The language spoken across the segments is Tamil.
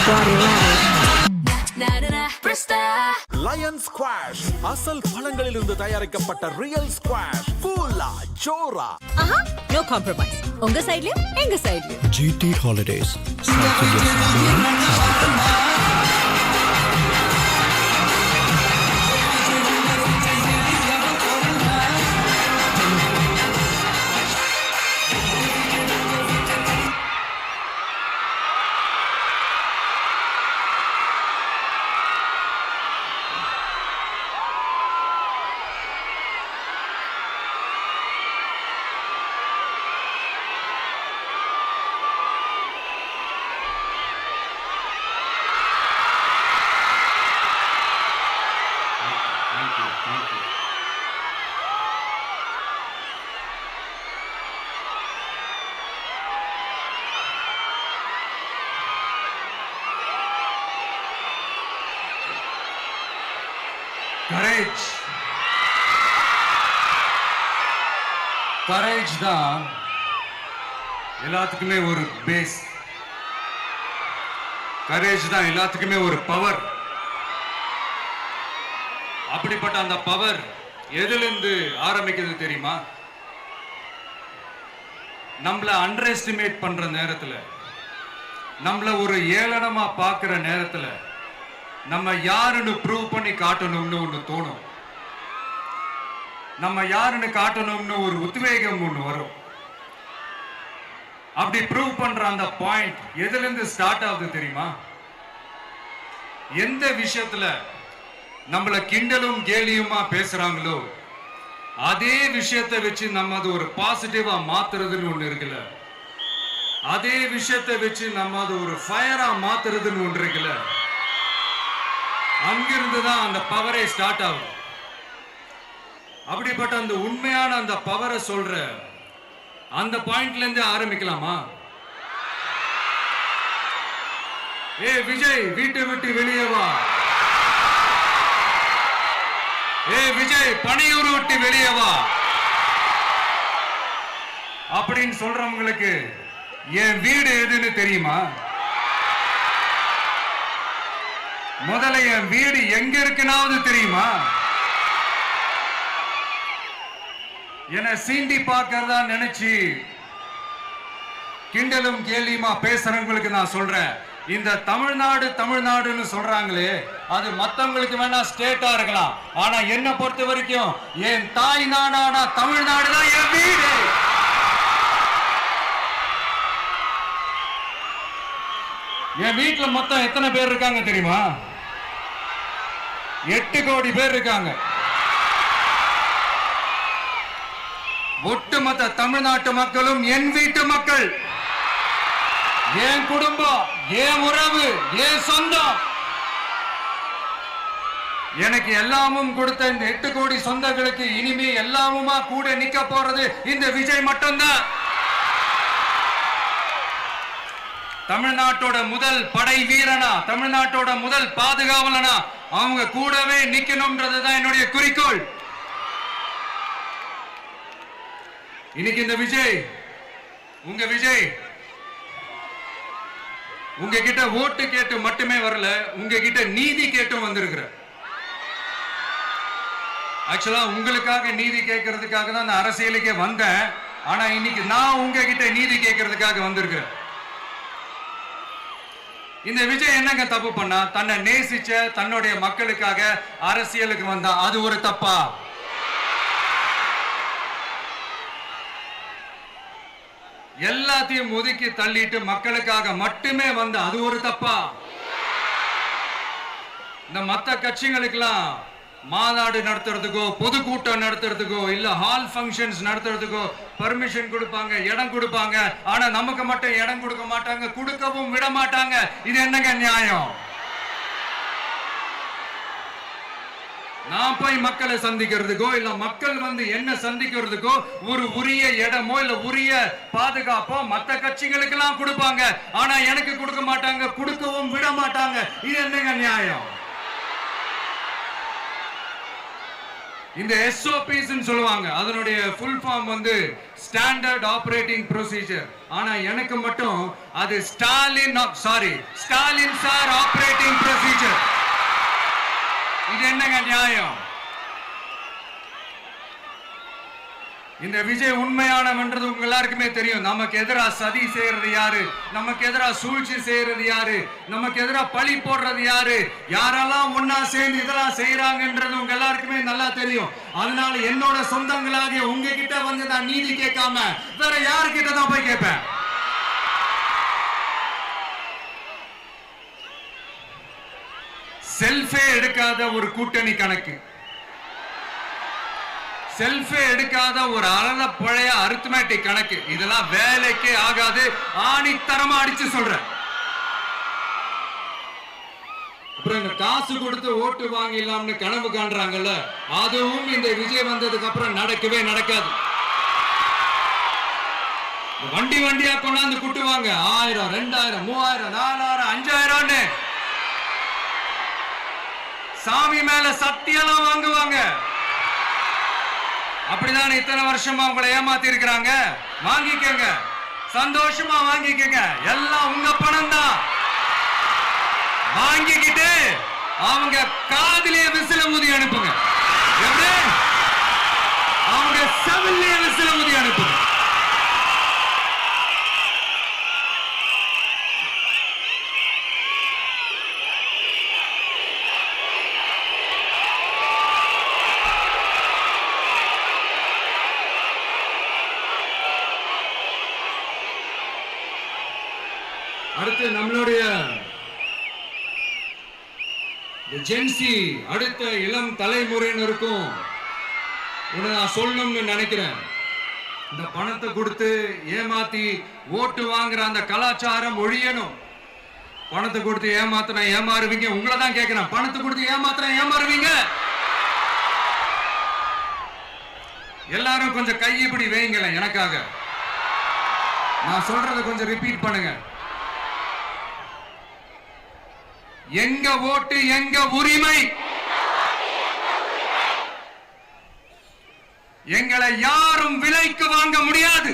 body lavish. லயன் ஸ்குவாஷ் அசல் பழங்களிலிருந்து தயாரிக்கப்பட்ட ரியல் ஸ்குவாஷ் கூலா ஜோரா. No compromise. உங்க சைடுலயும் எங்க சைடுலயும். GT Holidays. கரேஜ் தான் எல்லாத்துக்குமே ஒரு பேஸ். கரேஜ் தான் எல்லாத்துக்குமே ஒரு பவர். அப்படிப்பட்ட அந்த பவர் எதிலிருந்து ஆரம்பிக்கிறது தெரியுமா? நம்மள அண்டர் எஸ்டிமேட் பண்ற நேரத்துல, நம்மள ஒரு ஏளனமா பார்க்கிற நேரத்துல நம்ம யாருன்னு ப்ரூவ் பண்ணி காட்டணும்னு ஒண்ணு தோணும். நம்ம யாருன்னு காட்டணும்னு ஒரு உத்வேகம் ஒண்ணு வரும். அப்படி ப்ரூவ் பண்ற அந்த பாயிண்ட் எதுல இருந்து ஸ்டார்ட் ஆகுது தெரியுமா? எந்த விஷயத்துல நம்மள கிண்டலும் கேலியுமா பேசுறாங்களோ அதே விஷயத்தை வச்சு நம்ம அது ஒரு பாசிட்டிவா மாத்துறதுன்னு ஒண்ணு இருக்குல்ல, அதே விஷயத்தை வச்சு நம்ம அது ஒரு ஃபயரா மாத்துறதுன்னு ஒன்று இருக்குல்ல, அங்கிருந்து தான் அந்த பவரே ஸ்டார்ட் ஆகும். அப்படிப்பட்ட அந்த உண்மையான அந்த பவரை சொல்ற அந்த பாயிண்ட்ல இருந்து ஆரம்பிக்கலாமா? ஏ விஜய், வீட்டை விட்டு வெளியே வா. ஏ விஜய், பணியூர் விட்டு வெளியே வா அப்படின்னு சொல்றவங்களுக்கு என் வீடு எதுன்னு தெரியுமா? முதல்ல என் வீடு எங்க இருக்குனாவது தெரியுமா? என சீண்டி பார்க்கறதா நினைச்சு கிண்டலும் கேலியுமா பேசுறவங்களுக்கு நான் சொல்றேன், இந்த தமிழ்நாடு தமிழ்நாடுன்னு சொல்றாங்களே அது மத்தவங்களுக்கு வேணா ஸ்டேட்டா இருக்கலாம், ஆனா என்ன பொறுத்த வரைக்கும் என் தாய் நாடான தமிழ்நாடு தான் என் வீடு. என் வீட்டுல மொத்தம் எத்தனை பேர் இருக்காங்க தெரியுமா? 8 கோடி பேர் இருக்காங்க. ஒட்டுமொத்த தமிழ்நாட்டு மக்களும் என் வீட்டு மக்கள், என் குடும்பம், என் உறவு, என் சொந்தம். எனக்கு எல்லாமும் கொடுத்த இந்த 8 கோடி சொந்தங்களுக்கு இனிமே எல்லாமுமா கூட நிக்க போறது இந்த விஜய் மட்டும்தான். தமிழ்நாட்டோட முதல் படை வீரனா, தமிழ்நாட்டோட முதல் பாதுகாவலனா அவங்க கூடவே நிக்கணும்ன்றதுதான் என்னுடைய குறிக்கோள். இன்னைக்கு இந்த விஜய், உங்க விஜய் உங்ககிட்ட ஓட்டு கேட்டு மட்டுமே வரல, உங்ககிட்ட நீதி கேட்டும் வந்திருக்கிற. ஆக்சுவலா உங்களுக்காக நீதி கேட்கறதுக்காக தான் நான் அரசியலுக்கே வந்தேன். ஆனா இன்னைக்கு நான் உங்ககிட்ட நீதி கேட்கறதுக்காக வந்திருக்கிறேன். இந்த விஜய் என்னங்க தப்பு பண்ணா? தன்னை நேசிச்ச தன்னுடைய மக்களுக்காக அரசியலுக்கு வந்தா அது ஒரு தப்பா? எல்லாத்தையும் ஒதுக்கி தள்ளிட்டு மக்களுக்காக மட்டுமே வந்த அது ஒரு தப்பா? இந்த மத்த கட்சிகளுக்கெல்லாம் மாநாடு நடத்துறதுக்கோ பொதுக்கூட்டம் நடத்துறதுக்கோ இல்ல ஹால் ஃபங்க்ஷன்ஸ் நடத்துறதுக்கோ பர்மிஷன் கொடுப்பாங்க, இடம் கொடுப்பாங்க. ஆனா நமக்கு மட்டும் இடம் கொடுக்க மாட்டாங்க, கொடுக்கவும் விட மாட்டாங்க. இது என்னங்க நியாயம்? நான் போய் மக்களை சந்திக்கிறதுக்கோ இல்ல மக்கள் வந்து என்ன சந்திக்கிறதுக்கோ ஒரு உரிய இடமோ இல்ல உரிய பாதுகாப்போ மத்த கட்சிகளுக்கு எல்லாம் கொடுப்பாங்க. ஆனா எனக்கு கொடுக்க மாட்டாங்க, கொடுக்கவும் விட மாட்டாங்க. இது என்னங்க நியாயம்? இந்த SOPs சொல்லுவாங்க, அதனுடைய ஃபுல் ஃபார்ம் வந்து ஸ்டாண்டர்ட் ஆபரேட்டிங் ப்ரொசீஜர். ஆனா எனக்கு மட்டும் அது ஸ்டாலின் சார் ஆபரேட்டிங் ப்ரொசீஜர். இது என்னங்க நியாயம்? இந்த விஜய் உண்மையானவன்றது உங்க எல்லாருக்குமே தெரியும். நமக்கு எதிராக சதி செய்யறது யாரு, நமக்கு எதிராக சூழ்ச்சி செய்யறது யாரு, நமக்கு எதிராக பழி போடுறது யாரு, யாரெல்லாம் ஒன்னா சேர்ந்து இதெல்லாம் செய்யறாங்கன்றது உங்க எல்லாருக்குமே நல்லா தெரியும். அதனால என்னோட சொந்தங்களாகிய உங்ககிட்ட வந்து நான் நீதி கேட்காம வேற யாருக்கிட்ட தான் போய் கேட்பேன். செல்ஃபே எடுக்காத ஒரு கூட்டணி கணக்கு, செல்ஃபே எடுக்காத ஒரு அறத பழைய அரித்மெட்டிக் கணக்கு, இதெல்லாம் வேலைக்கே ஆகாது. ஆணித்தரமா அடிச்சு சொல்றேன். அப்புறம் இந்த காசு கொடுத்து ஓட்டு வாங்கிடலாம்னு கனவு காண்றாங்கல்ல, அதுவும் இந்த விஜய் வந்ததுக்கு அப்புறம் நடக்கவே நடக்காது. வண்டி வண்டியா கொண்டாந்து குட்டுவாங்க. 1000, 2000, 3000, 4000, 5000 சாமி மேல சத்தியெல்லாம் வாங்குவாங்க. அப்படிதான் இத்தனை வருஷமா உங்களை ஏமாத்தி இருக்கிறாங்க. வாங்கிக்கங்க, சந்தோஷமா வாங்கிக்கங்க. எல்லாம் உங்க பணம் தான். வாங்கிக்கிட்டு அவங்க காதிலே விசில ஊதி அனுப்புங்க. எப்படி? அவங்க செவிலே விசில ஊதி அனுப்புங்க. அடுத்து நம்மளுடைய ஜென்சி, அடுத்த இளம் தலைமுறையினருக்கும் நான் சொல்லணும்னு நினைக்கிறேன். இந்த பணத்தை கொடுத்து ஏமாத்தி ஓட்டு வாங்குற அந்த கலாச்சாரம் ஒழியணும். பணத்தை கொடுத்து ஏமாத்தினா ஏமாறுவீங்க. உங்களை தான் கேட்கிறேன், பணத்தை கொடுத்து ஏமாத்தினா ஏமாறுவீங்க. எல்லாரும் கொஞ்சம் கையப்படி வைங்களேன் எனக்காக. நான் சொல்றதை கொஞ்சம் ரிப்பீட் பண்ணுங்க. எங்க ஓட்டு எங்க உரிமை. எங்களை யாரும் விலைக்கு வாங்க முடியாது.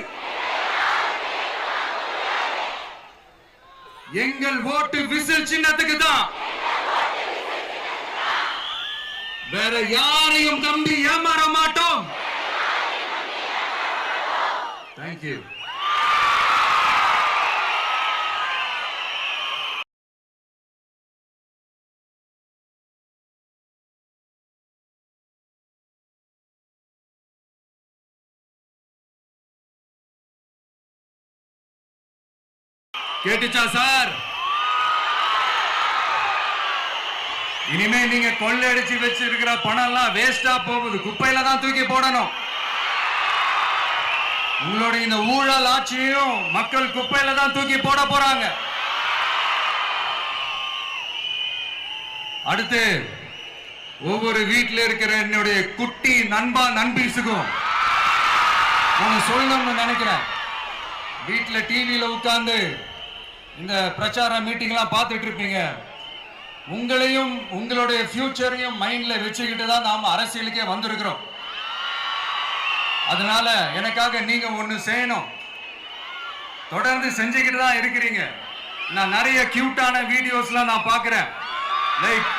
எங்கள் ஓட்டு விசில் சின்னத்துக்கு தான். வேற யாரையும் நம்பி ஏமாற மாட்டோம். தேங்க்யூ. கேட்டுச்சா சார்? இனிமே நீங்க கொள்ளடிச்சு வச்சிருக்கிற பணம் எல்லாம் வேஸ்டா போகுது, குப்பையில தான் தூக்கி போடணும். உங்களுடைய இந்த ஊழல் ஆட்சியும் மக்கள் குப்பையில தான் தூக்கி போட போறாங்க. அடுத்து ஒவ்வொரு வீட்டில் இருக்கிற என்னுடைய குட்டி நண்பா நண்பீஸுக்கும் நான் சொல்லணும்னு நினைக்கிறேன். வீட்டில் டிவியில உட்கார்ந்து இந்த பிரச்சார மீட்டிங்லாம் பார்த்துட்டு இருப்பீங்க. உங்களையும் உங்களுடைய ஃபியூச்சரையும் மைண்ட்ல வச்சுக்கிட்டு தான் நாம அரசியலுக்கே வந்திருக்கிறோம். அதனால எனக்காக நீங்க ஒண்ணு செய்யணும். தொடர்ந்து செஞ்சுக்கிட்டு தான் இருக்கிறீங்க. நான் நிறைய கியூட்டான வீடியோஸ்லாம் நான் பார்க்கிறேன். லைக்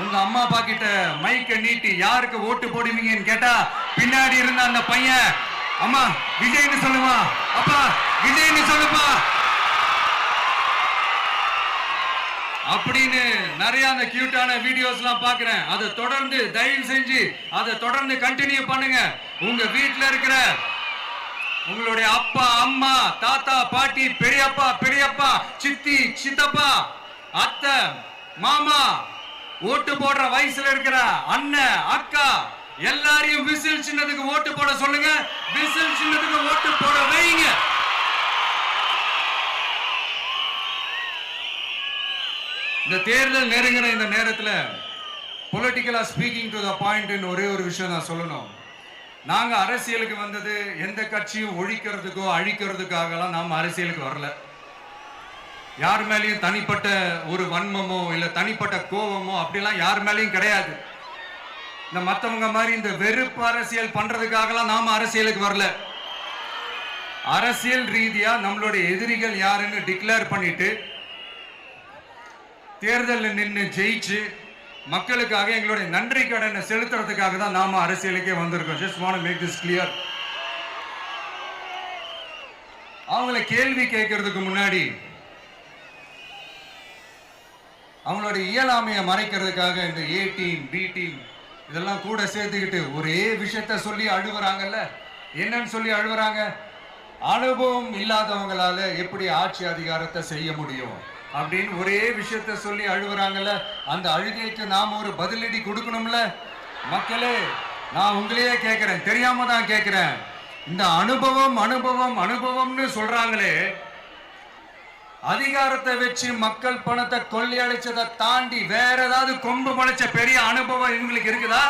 உங்க அம்மா அப்பா கிட்ட மைக்க நீட்டி யாருக்கு ஓட்டு போடுவீங்கன்னு கேட்டா பின்னாடி இருந்த அந்த பையன், அம்மா விஜய்னு சொல்லுமா, அப்பா விஜய்னு சொல்லுப்பா அப்படின்னு நிறைய அந்த கியூட்டான வீடியோஸ்லாம் பார்க்கிறேன். அதை தொடர்ந்து தயவு செஞ்சு அதை தொடர்ந்து கண்டினியூ பண்ணுங்க. உங்க வீட்டில் இருக்கிற உங்களுடைய அப்பா அம்மா தாத்தா பாட்டி பெரியப்பா பெரியப்பா சித்தி சித்தப்பா அத்தை மாமா ஓட்டு போடுற வயசுல இருக்கிற அண்ணன் அக்கா எல்லாரையும் விசில் சின்னத்துக்கு ஓட்டு போட சொல்லுங்க. விசில் சின்னத்துக்கு ஓட்டு போட வைங்க. இந்த தேர்தல் நெருங்கிற இந்த நேரத்தில் பொலிட்டிக்கலா ஸ்பீக்கிங் டு த பாயிண்ட் ஒரே ஒரு விஷயம் நான் சொல்லணும். நாங்க அரசியலுக்கு வந்தது எந்த கட்சியும் ஒழிக்கிறதுக்கோ அழிக்கிறதுக்காகலாம் நாம அரசியலுக்கு வரல. யார் மேலேயும் தனிப்பட்ட ஒரு வன்மமோ இல்ல தனிப்பட்ட கோபமோ அப்படிலாம் யார் மேலேயும் கிடையாது. இந்த மத்தவங்க மாதிரி இந்த வெறுப்பு அரசியல் பண்றதுக்காகலாம் நாம அரசியலுக்கு வரல. அரசியல் ரீதியா நம்மளுடைய எதிரிகள் யாருன்னு டிக்ளேர் பண்ணிட்டு தேர்தலில் நின்று ஜெயிச்சு மக்களுக்காக எங்களுடைய நன்றி கடனை செலுத்துறதுக்காக தான் நாம அரசியலுக்கே வந்திருக்கோம். Just want to make this clear. அவங்கள கேள்வி கேட்கறதுக்கு முன்னாடி அவங்களோட இயலாமையை மறைக்கிறதுக்காக இந்த ஏ டீம் பி டீம் இதெல்லாம் கூட சேர்த்துக்கிட்டு ஒரே விஷயத்த சொல்லி அழுவுறாங்கல்ல. என்னன்னு சொல்லி அழுவுறாங்க? அனுபவம் இல்லாதவங்களால எப்படி ஆட்சி அதிகாரத்தை செய்ய முடியும் அப்படின்னு ஒரே விஷயத்த சொல்லி அழுவுறாங்கல்ல. அந்த அழுகைக்கு நாம ஒரு பதிலடி கொடுக்கணும்ல. மக்களே, நான் உங்களையே கேட்கிறேன், தெரியாம தான் கேட்கிறேன். இந்த அனுபவம் அனுபவம் அனுபவம்னு சொல்றாங்களே, அதிகாரத்தை வச்சு மக்கள் பணத்தை கொள்ளையடிச்சதை தாண்டி வேற ஏதாவது கொம்பு முளைச்ச பெரிய அனுபவம் இவங்களுக்கு இருக்குதா?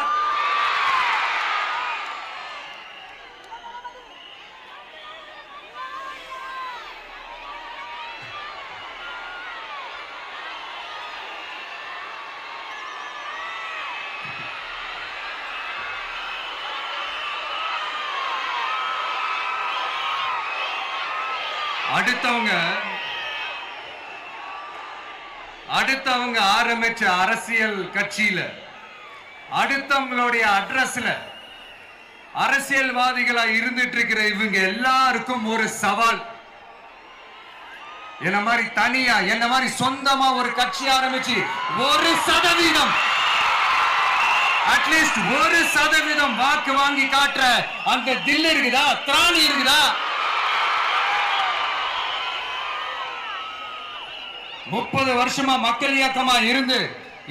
அடுத்தவங்க ஆரம்பிச்ச அரசியல் கட்சியில அடுத்தவங்களுடைய அட்ரஸ்ல அரசியல்வாதிகளா இருந்துட்டு இருக்கிற இவங்க எல்லாருக்கும் ஒரு சவால். என்ன மாதிரி தனியா என்ன மாதிரி சொந்தமா ஒரு கட்சி ஆரம்பிச்சு 1% அட்லீஸ்ட் 1% வாக்கு வாங்கி காட்டுற அந்த தில் இருக்குதா, திராணி இருக்குதா? 30 வருஷமா மக்கள் இயக்கமா இருந்து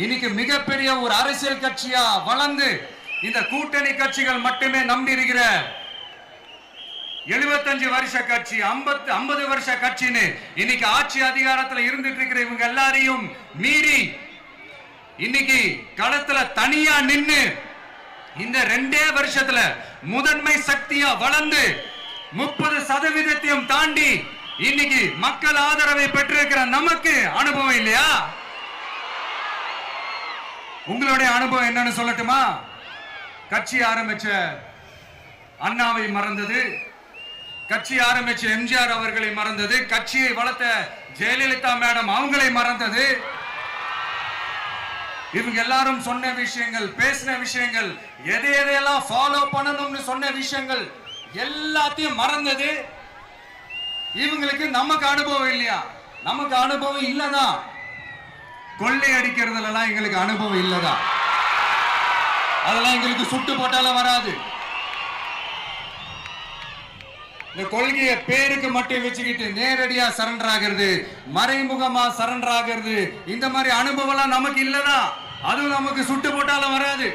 இன்னைக்கு மிகப்பெரிய ஒரு அரசியல் கட்சியா வளர்ந்து இந்த கூட்டணி கட்சிகள் மட்டுமே நம்பி இருக்கிற 75 வருஷ கட்சி 50 வருஷ கட்சின்னு இன்னைக்கு ஆட்சி அதிகாரத்துல இருந்துட்டு இருக்கிற இவங்க எல்லாரையும் மீறி இன்னைக்கு களத்துல தனியா நின்னு இந்த 2 வருஷத்துல முதன்மை சக்தியா வளர்ந்து 30% தாண்டி இன்னைக்கு மக்கள் ஆதரவை பெற்றிருக்கிற நமக்கு அனுபவம் இல்லையா? உங்களுடைய அனுபவம் என்னன்னு சொல்லட்டுமா? கட்சி ஆரம்பிச்ச அண்ணாவை மறந்தது, கட்சி ஆரம்பிச்ச எம்ஜிஆர் அவர்களை மறந்தது, கட்சியை வளர்த்த ஜெயலலிதா மேடம் அவங்களை மறந்தது. இவங்க எல்லாரும் சொன்ன விஷயங்கள், பேசின விஷயங்கள், எதையெல்லாம் ஃபாலோ பண்ணணும்னு சொன்ன விஷயங்கள் எல்லாத்தையும் மறந்தது. இவங்களுக்கு நமக்கு அனுபவம் இல்லையா? நமக்கு அனுபவம் இல்லதான். கொள்ளை அடிக்கிறதுல எங்களுக்கு அனுபவம் இல்லதான். அதெல்லாம் எங்களுக்கு சுட்டு போட்டாலும் வராது. இந்த கொள்கையை பேருக்கு மட்டும் வச்சுக்கிட்டு நேரடியா சரண்டர் ஆகிறது, மறைமுகமா சரண்டர் ஆகிறது, இந்த மாதிரி அனுபவம் நமக்கு இல்லதான். அதுவும் நமக்கு சுட்டு போட்டாலும் வராது.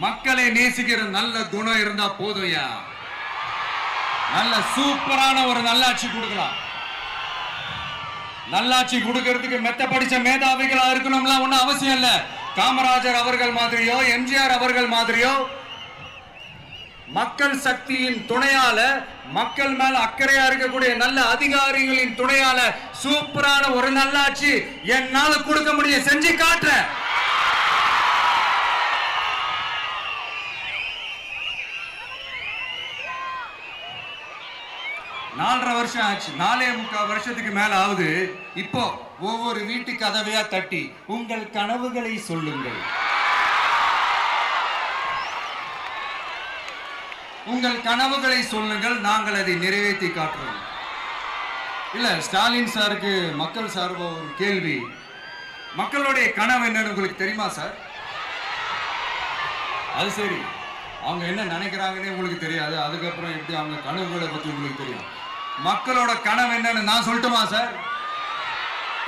மக்களை நேசிக்கிற நல்ல குணம் இருந்தா போதும்யா. நல்ல சூப்பரான ஒரு நல்லாட்சி கொடுக்கலாம். நல்லாட்சி கொடுக்கிறதுக்கு மெத்த படிச்ச மேதாவிகளா இருக்கணும்லாம் ஒண்ணும் அவசியம் இல்ல. காமராஜர் அவர்கள் மாதிரியோ எம்ஜிஆர் அவர்கள் மாதிரியோ மக்கள் சக்தியின் துணையால, மக்கள் மேல அக்கறையா இருக்கக்கூடிய நல்ல அதிகாரிகளின் துணையால சூப்பரான ஒரு நல்லாட்சி என்னால கொடுக்க முடியும், செஞ்சு காட்டுறேன். நாலரை வருஷம் ஆச்சு, 4.25 வருஷத்துக்கு மேல ஆகுது. இப்போ ஒவ்வொரு வீட்டு கதவையா தட்டி உங்கள் கனவுகளை சொல்லுங்கள், உங்கள் கனவுகளை சொல்லுங்கள், நாங்கள் அதை நிறைவேற்றி காட்டுறோம். இல்ல, ஸ்டாலின் சாருக்கு மக்கள் சார்பா ஒரு கேள்வி. மக்களுடைய கனவு என்னன்னு உங்களுக்கு தெரியுமா சார்? அது சரி, அவங்க என்ன நினைக்கிறாங்கன்னு உங்களுக்கு தெரியாது, அதுக்கப்புறம் எப்படி அவங்க கனவுகளை பத்தி உங்களுக்கு தெரியும். மக்களோட கனவு என்னன்னு நான் சொல்லட்டுமா சார்?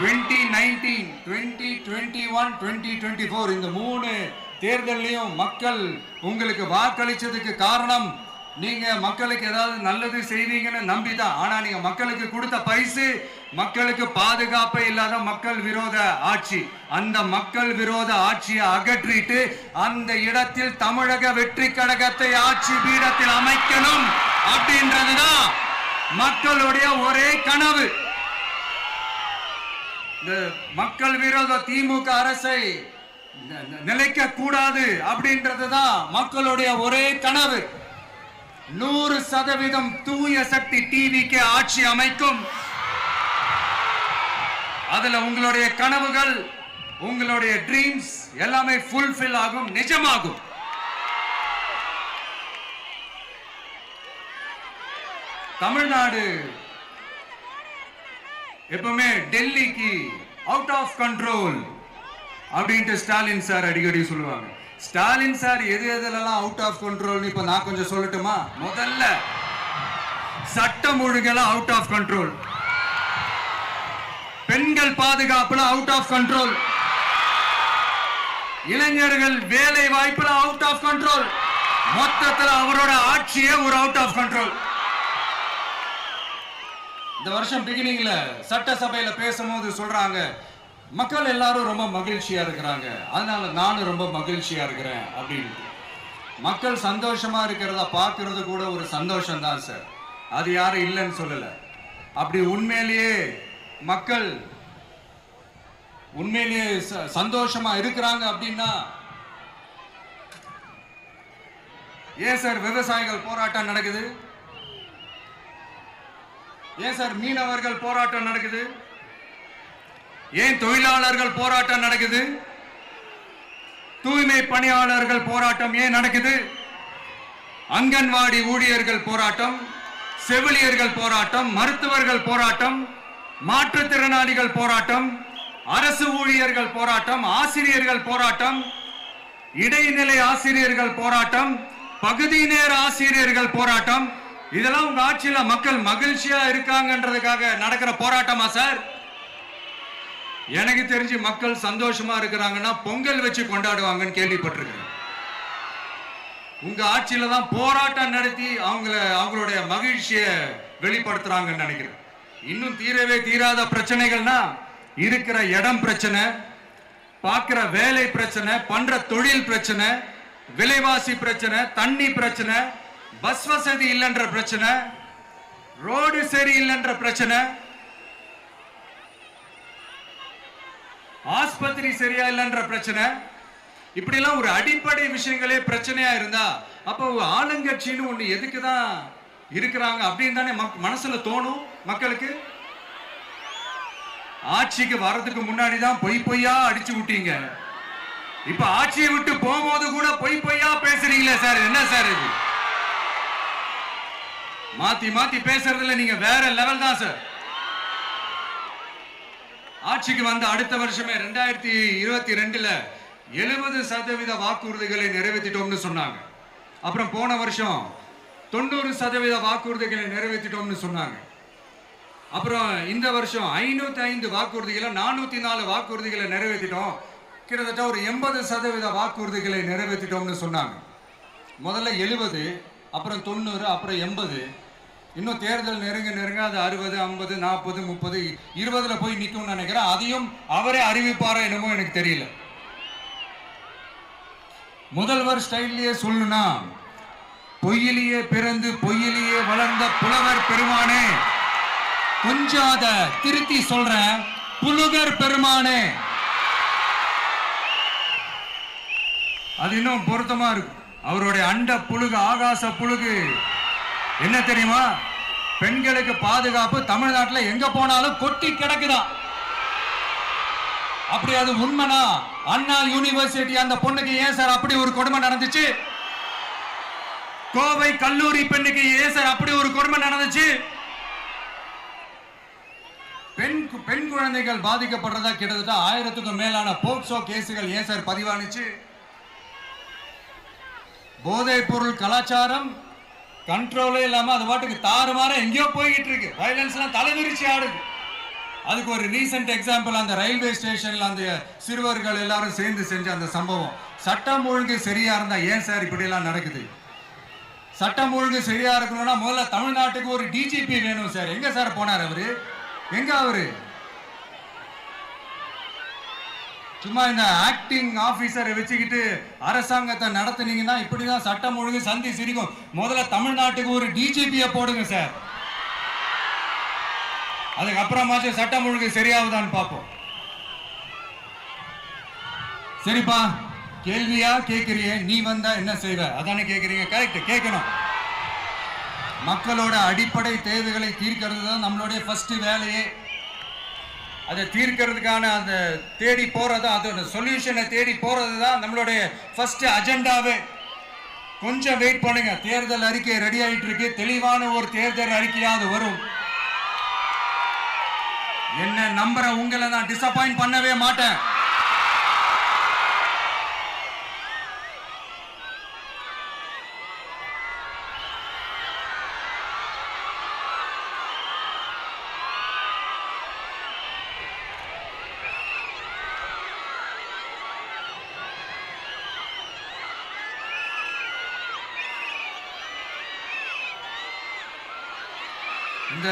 2019, 2021, 2024 இந்த 3 தேர்தலையும் மக்கள் உங்களுக்கு வாக்களிச்சதுக்கு காரணம் நீங்க மக்களுக்கு ஏதாவது நல்லது செய்வீங்கன்னு நம்பிதான். ஆனா நீங்க மக்களுக்கு கொடுத்த பரிசு மக்களுக்கு பாதுகாப்பே இல்லாத மக்கள் விரோத ஆட்சி. அந்த மக்கள் விரோத ஆட்சியை அகற்றிட்டு அந்த இடத்தில் தமிழக வெற்றி கழகத்தை ஆட்சி பீடத்தில் அமைக்கணும் அப்படின்றதுதான் மக்களுடைய ஒரே கனவு. இந்த மக்கள் விரோத திமுக அரசை நிலைக்க கூடாது அப்படின்றதுதான் மக்களுடைய ஒரே கனவு. 100% தூய சக்தி டிவிக்கு ஆட்சி அமைக்கும். அதுல உங்களுடைய கனவுகள், உங்களுடைய ட்ரீம்ஸ் எல்லாமே ஃபுல்ஃபில் ஆகும், நிஜமாகும். தமிழ்நாடு எப்பவுமே டெல்லிக்கு அவுட் ஆஃப் கண்ட்ரோல் அப்படின்ட்டு ஸ்டாலின் சார் அடிக்கடி சொல்லுவாங்க. ஸ்டாலின் சார் எது எதுலலாம் அவுட் ஆஃப் கண்ட்ரோல் இப்ப நான் கொஞ்சம் சொல்லட்டுமா? முதல்ல சட்டம் ஒழுங்கெல்லாம் அவுட் ஆஃப் கண்ட்ரோல், பெண்கள் பாதுகாப்புல அவுட் ஆஃப் கண்ட்ரோல், இளைஞர்கள் வேலை வாய்ப்புல அவுட் ஆஃப் கண்ட்ரோல், மொத்தத்தில் அவரோட ஆட்சியே ஒரு அவுட் ஆஃப் கண்ட்ரோல். இந்த வருஷம் பிகினிங்ல சட்டசபையில பேசும்போது சொல்றாங்க, மக்கள் எல்லாரும் ரொம்ப மகிழ்ச்சியா இருக்கிறாங்க, அதனால நானும் ரொம்ப மகிழ்ச்சியா இருக்கிறேன் அப்படின்னு. மக்கள் சந்தோஷமா இருக்கிறத பார்க்கறது கூட ஒரு சந்தோஷம் தான் சார், அது யாரும் இல்லைன்னு சொல்லல. அப்படி உண்மையிலேயே மக்கள் உண்மையிலேயே சந்தோஷமா இருக்கிறாங்க அப்படின்னா ஏன் சார் விவசாயிகள் போராட்டம் நடக்குது? ஏன் சார் மீனவர்கள் போராட்டம் நடக்குது? ஏன் தொழிலாளர்கள் போராட்டம் நடக்குது? தூய்மை பணியாளர்கள் போராட்டம் ஏன் நடக்குது? அங்கன்வாடி ஊழியர்கள் போராட்டம், செவிலியர்கள் போராட்டம், மருத்துவர்கள் போராட்டம், மாற்றுத்திறனாளிகள் போராட்டம், அரசு ஊழியர்கள் போராட்டம், ஆசிரியர்கள் போராட்டம், இடைநிலை ஆசிரியர்கள் போராட்டம், பகுதி நேர ஆசிரியர்கள் போராட்டம். இதெல்லாம் உங்க ஆட்சியில மக்கள் மகிழ்ச்சியா இருக்காங்கன்றதுக்காக நடக்கிற போராட்டமா சார்? எனக்கு தெரிஞ்சு மக்கள் சந்தோஷமா இருக்கிறாங்கன்னா பொங்கல் வச்சு கொண்டாடுவாங்கன்னு கேள்விப்பட்டிருக்கிறேன். உங்க ஆட்சியில தான் போராட்டம் நடத்தி அவங்களுடைய மகிழ்ச்சியை வெளிப்படுத்துறாங்கன்னு நினைக்கிறேன். இன்னும் தீரவே தீராத பிரச்சனைகள்னா இருக்கிற இடம் பிரச்சனை, பார்க்கிற வேலை பிரச்சனை, பண்ற தொழில் பிரச்சனை, விலைவாசி பிரச்சனை, தண்ணி பிரச்சனை, பஸ் வசதி இல்லைன்ற பிரச்சனை, ரோடு சரி இல்லைன்ற பிரச்சனை, ஆஸ்பத்திரி சரியா இல்லைன்ற பிரச்சனை. இப்படி எல்லாம் ஒரு அடிப்படை விஷயங்களே பிரச்சனையா இருந்தா அப்போ ஆளுங்கட்சின்னு ஒண்ணு எதுக்குதான் இருக்கிறாங்க அப்படின்னு தானே மனசுல தோணும் மக்களுக்கு. ஆட்சிக்கு வர்றதுக்கு முன்னாடி தான் பொய் பொய்யா அடிச்சு விட்டீங்க, இப்ப ஆட்சியை விட்டு போகும்போது கூட பொய் பொய்யா பேசுறீங்களே சார், என்ன சார் இது? மாத்தி மாத்தி பேசுறதுல நீங்க வேற லெவல் தான் சார். ஆட்சிக்கு வந்த அடுத்த வருஷமே 2022ல 70% வாக்குறுதிகளை நிறைவேற்றிட்டோம்னு சொன்னாங்க. அப்புறம் போன வருஷம் 90% வாக்குறுதிகளை நிறைவேற்றிட்டோம்னு சொன்னாங்க. அப்புறம் இந்த வருஷம் 505 வாக்குறுதிகளை 404 வாக்குறுதிகளை நிறைவேற்றிட்டோம், கிட்டத்தட்ட ஒரு 80% வாக்குறுதிகளை நிறைவேற்றிட்டோம்னு சொன்னாங்க. முதல்ல 70, அப்புறம் 90, அப்புறம் 80. இன்னும் தேர்தல் நெருங்க நெருங்க அது 60, 50, 40, 30, 20ல போய் நிற்கும்னு நினைக்கிறேன். அதையும் அவரே அறிவிப்பாரோ என்னமோ எனக்கு தெரியல. முதல்வர் ஸ்டைல்லையே சொல்லணும்னா, பொய்யிலேயே பிறந்து பொய்யிலேயே வளர்ந்த புலவர் பெருமானே, கொஞ்சம் அத திருத்தி சொல்றேன், புலுகர் பெருமானே. அது இன்னும் பொருத்தமா இருக்கு. அவருடைய அண்ட புழுகு, ஆகாச புழுகு என்ன தெரியுமா? பெண்களுக்கு பாதுகாப்பு தமிழ்நாட்டில் எங்க போனாலும் கொட்டி கிடக்குதான். அப்படி அது உண்மைனா அண்ணா யூனிவர்சிட்டி அந்த பொண்ணுக்கு ஏன் சார் அப்படி ஒரு கொடுமை நடந்துச்சு? கோவை கல்லூரி பெண்ணுக்கு ஏன் சார் அப்படி ஒரு கொடுமை நடந்துச்சு? பெண் குழந்தைகள் பாதிக்கப்படுறதா கிட்டத்தட்ட 1000க்கும் மேலான போக்சோ கேசுகள் ஏன் சார் பதிவானுச்சு? போதைப் பொருள் கலாச்சாரம் கண்ட்ரோலே இல்லாம அது பாட்டுக்கு தாறுமாற எங்கேயோ போய்கிட்டு இருக்கு. வயலன்ஸ் எல்லாம் தலைவிரிச்சு ஆடுது. அதுக்கு ஒரு ரீசெண்ட் எக்ஸாம்பிள் அந்த ரயில்வே ஸ்டேஷன்ல அந்த சிறுவர்கள் எல்லாரும் சேர்ந்து செஞ்ச அந்த சம்பவம். சட்டம் ஒழுங்கு சரியா இருந்தா ஏன் சார் இப்படி எல்லாம் நடக்குது? சட்டம் ஒழுங்கு சரியா இருக்கணும்னா முதல்ல தமிழ்நாட்டுக்கு ஒரு டிஜிபி வேணும் சார். எங்க சார் போனார் அவரு? எங்க அவரு? சும்மா இந்த ஆக்டிங் ஆபீசரை வச்சுக்கிட்டு அரசாங்கத்தை நடத்துனீங்கன்னா இப்படிதான் சட்டம் ஒழுங்கு சந்தி சிரிக்கும். முதல்ல தமிழ்நாட்டுக்கு ஒரு டிஜிபியை போடுங்க சார். அதுக்கப்புறமாச்சும் சட்டம் ஒழுங்கு சரியாகுதான்னு பார்ப்போம். சரிப்பா, கேள்வியா கேட்கறிய, நீ வந்தா என்ன செய்வ அதானே கேட்கறீங்க. கரெக்ட், கேட்கணும். மக்களோட அடிப்படை தேவைகளை தீர்க்கிறது தான் நம்மளுடைய ஃபர்ஸ்ட் வேலையே. அதை தீர்க்கிறதுக்கான அந்த தேடி போறது, அதோட சொல்யூஷனை தேடி போறது தான் நம்மளுடைய ஃபர்ஸ்ட் அஜெண்டாவே. கொஞ்சம் வெயிட் பண்ணுங்க, தேர்தல் அறிக்கை ரெடி ஆயிட்டு இருக்கு. தெளிவான ஒரு தேர்தல் அறிக்கையாவது வரும். என்ன நம்புற உங்களை நான் டிசப்பாயிண்ட் பண்ணவே மாட்டேன். இந்த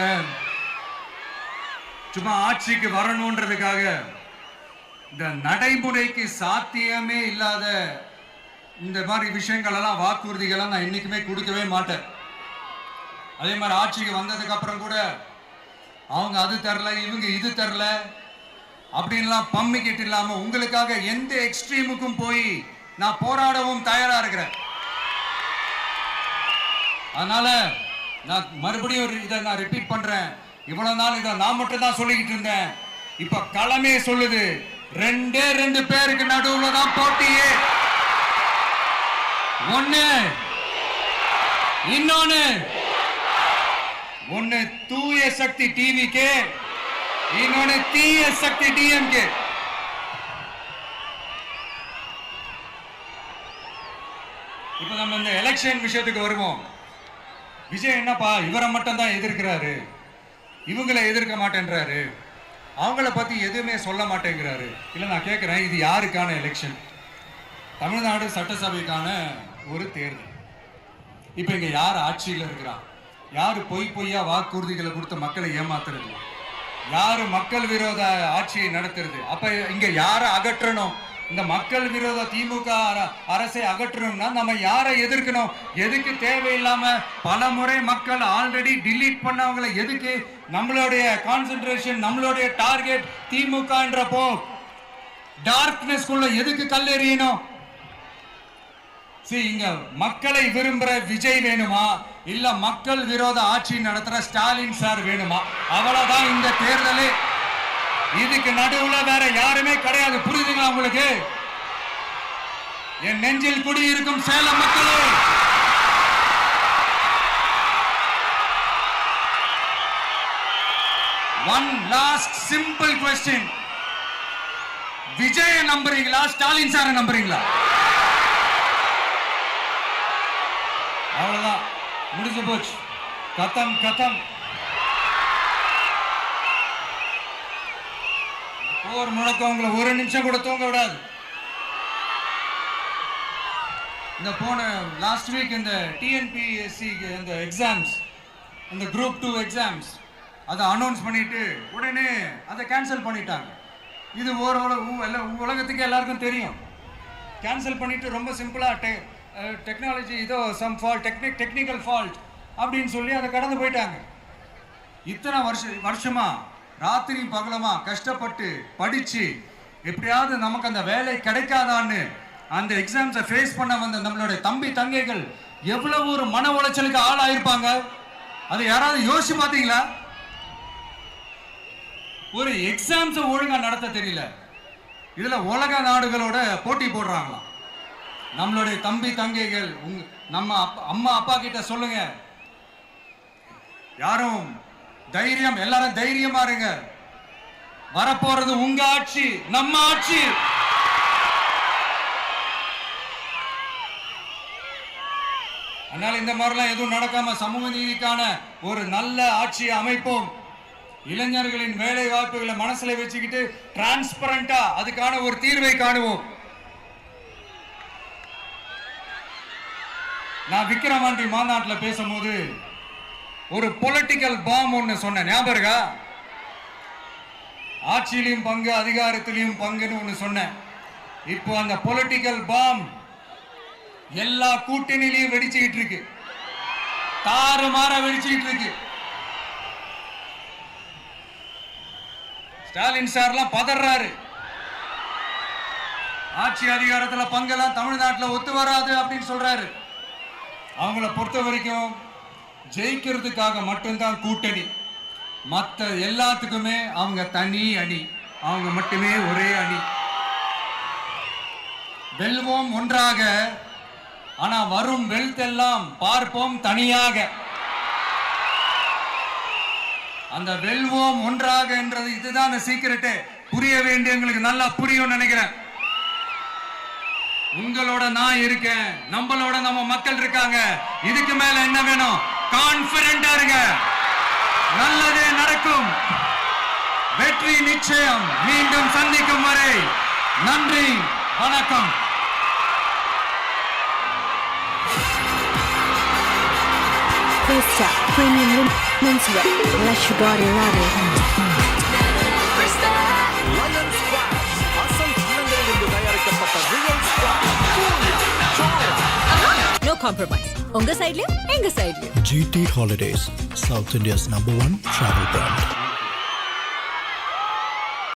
சும்மா ஆட்சிக்கு வரணும்ன்றதுக்காக இந்த நடைமுறைக்கு சாத்தியமே இல்லாத இந்த மாதிரி விஷயங்கள் எல்லாம், வாக்குறுதிகளை நான் என்னைக்குமே கொடுக்கவே மாட்டேன். அதே மாதிரி ஆட்சிக்கு வந்ததுக்கு அப்புறம் கூட அவங்க அது தரல, இவங்க இது தரல அப்படின்லாம் பம்மிக்கிட்டு இல்லாம உங்களுக்காக எந்த எக்ஸ்ட்ரீமுக்கும் போய் நான் போராடவும் தயாரா இருக்கிறேன். அதனால நான் மறுபடியும் இதை நான் ரிப்பீட் பண்றேன். இவ்வளவு நாள் இதை நான் மட்டும் தான் சொல்லிக்கிட்டு இருந்தேன். இப்ப களமே சொல்லுது, ரெண்டு பேருக்கு நடுவுல தான் போட்டியே. ஒன்னு தூய சக்தி டிவிக்கு, இன்னொன்னு தீய சக்தி டிஎம்கே. இப்ப நம்ம இந்த எலெக்ஷன் விஷயத்துக்கு வருவோம். விஜய் என்னப்பா இவரை மட்டும் தான் எதிர்க்கிறாரு, இவங்களை எதிர்க்க மாட்டேன்றாரு, அவங்கள பத்தி எதுவுமே சொல்ல மாட்டேங்கிறாரு. இல்ல நான் கேட்கிறேன், இது யாருக்கான எலெக்ஷன்? தமிழ்நாடு சட்டசபைக்கான ஒரு தேர்தல். இப்ப இங்க யார் ஆட்சியில் இருக்கிறா? யாரு பொய்யா வாக்குறுதிகளை கொடுத்த மக்களை ஏமாத்துறது? யாரு மக்கள் விரோத ஆட்சியை நடத்துறது? அப்ப இங்க யாரை அகற்றணும்? இந்த மக்கள் விரோத திமுக அரசை அகற்றணும்னா நம்ம யாரை எதிர்க்கணும்? எதுக்கு தேவையில்லாம பல முறை மக்கள் ஆல்ரெடி டிலீட் பண்ணவங்களை எதுக்கு நம்மளுடைய கான்சென்ட்ரேஷன், நம்மளுடைய டார்கெட் திமுகன்றப்போ டார்க்னஸ் குள்ள எதுக்கு கல்லெறியணும்? இங்க மக்களை விரும்புற விஜய் வேணுமா, இல்ல மக்கள் விரோத ஆட்சி நடத்துற ஸ்டாலின் சார் வேணுமா? அவ்வளவுதான் இந்த தேர்தலே. இதுக்கு நடுவுல வேற யாருமே கிடையாது. புரியுதுங்களா உங்களுக்கு? என் நெஞ்சில் குடியிருக்கும் சேலம் மக்களே, one last simple question. Vijay நம்புறீங்களா, ஸ்டாலின் சார நம்புறீங்களா? அவ்வளவுதான், முடிஞ்சு போச்சு. கதம். போர் முழக்கம் உங்களை ஒரு நிமிஷம் கூட தூங்க விடாது. இந்த போன லாஸ்ட் வீக் இந்த டிஎன்பிஎஸ்சி இந்த எக்ஸாம்ஸ், இந்த குரூப் 2 எக்ஸாம்ஸ் அதை அனௌன்ஸ் பண்ணிட்டு உடனே அதை கேன்சல் பண்ணிட்டாங்க. இது உலகத்துக்கு எல்லாருக்கும் தெரியும். கேன்சல் பண்ணிட்டு ரொம்ப சிம்பிளா டெக்னாலஜி இதோ சம் ஃபால்ட், டெக்னிக்கல் ஃபால்ட் அப்படின்னு சொல்லி அதை கடந்து போயிட்டாங்க. இத்தனை வருஷமா ராத்திரி பகலமா கஷ்டப்பட்டு படிச்சு எப்படியாவது நமக்கு அந்த வேலை கிடைக்காதான்னு அந்த எக்ஸாம்ஸை ஃபேஸ் பண்ண வந்த நம்மளுடைய தம்பி தங்கைகள் எவ்வளவு ஒரு மன உளைச்சலுக்கு ஆளாயிருப்பாங்க. அதை யாராவது யோசிச்சு பார்த்தீங்களா? ஒரு எக்ஸாம்ஸை ஒழுங்கா நடத்த தெரியல, இதுல உலக நாடுகளோட போட்டி போடுறாங்களாம். நம்மளுடைய தம்பி தங்கைகள் நம்ம அம்மா அப்பா கிட்ட சொல்லுங்க, யாரும் தைரியம், எல்லாரும் தைரியமா இருங்க. வரப்போறது உங்க ஆட்சி, நம்ம ஆட்சி. அதனால இந்த மாதிரிலாம் எதுவும் நடக்காம சமூக நீதிக்கான ஒரு நல்ல ஆட்சியை அமைப்போம். இளைஞர்களின் வேலை வாய்ப்புகளை மனசுல வச்சுக்கிட்டு டிரான்ஸ்பரண்டா அதுக்கான ஒரு தீர்வை காணுவோம். நான் விக்கிரவாண்டி மாநாட்டில் பேசும்போது ஒரு பொலிட்டிக்கல் பாம் ஒன்னு சொன்னேன், ஞாபகம் இருக்கா? ஆட்சியிலையும் பங்கு, அதிகாரத்திலையும் பங்குன்னு ஒன்னு சொன்னேன். இப்போ அந்த பொலிட்டிக்கல் பாம் எல்லா கூட்டணியிலையும் வெடிச்சுக்கிட்டு இருக்கு, தாறுமாற வெடிச்சுக்கிட்டு இருக்கு. ஸ்டாலின் சார்லாம் பதறாரு. ஆட்சி அதிகாரத்துல பங்கெல்லாம் தமிழ்நாட்டுல ஒத்து வராது அப்படின்னு சொல்றாரு. அவங்கள பொறுத்த வரைக்கும் ஜெயிக்கிறதுக்காக மட்டும்தான் கூட்டணி, மற்ற எல்லாத்துக்குமே அவங்க தனி அணி, அவங்க மட்டுமே ஒரே அணி. வெல்வோம் ஒன்றாக, ஆனா வரும் வெல்த்தெல்லாம் பார்ப்போம் தனியாக. அந்த வெல்வோம் ஒன்றாக என்றது இதுதான் அந்த சீக்கிரட்டு. புரிய வேண்டியவங்களுக்கு நல்லா புரியும் நினைக்கிறேன். உங்களோட நான் இருக்கேன், நம்மளோட நம்ம மக்கள் இருக்காங்க. இதுக்கு மேல என்ன வேணும்? கான்பிடென்டா இருங்க, நல்லதே நடக்கும், வெற்றி நிச்சயம். மீண்டும் சந்திக்கும் வரை நன்றி, வணக்கம். Questa Premium Menswear, lasci dare l'aria. Lion squash அசல் பழங்களிலிருந்து தயாரிக்கப்பட்ட ரியல் ஸ்குவாஷ். Cool-ஆ, ஜோரா. No compromise. உங்க சைடுலயும் எங்க சைடுலயும். GT Holidays, South India's #1 travel brand.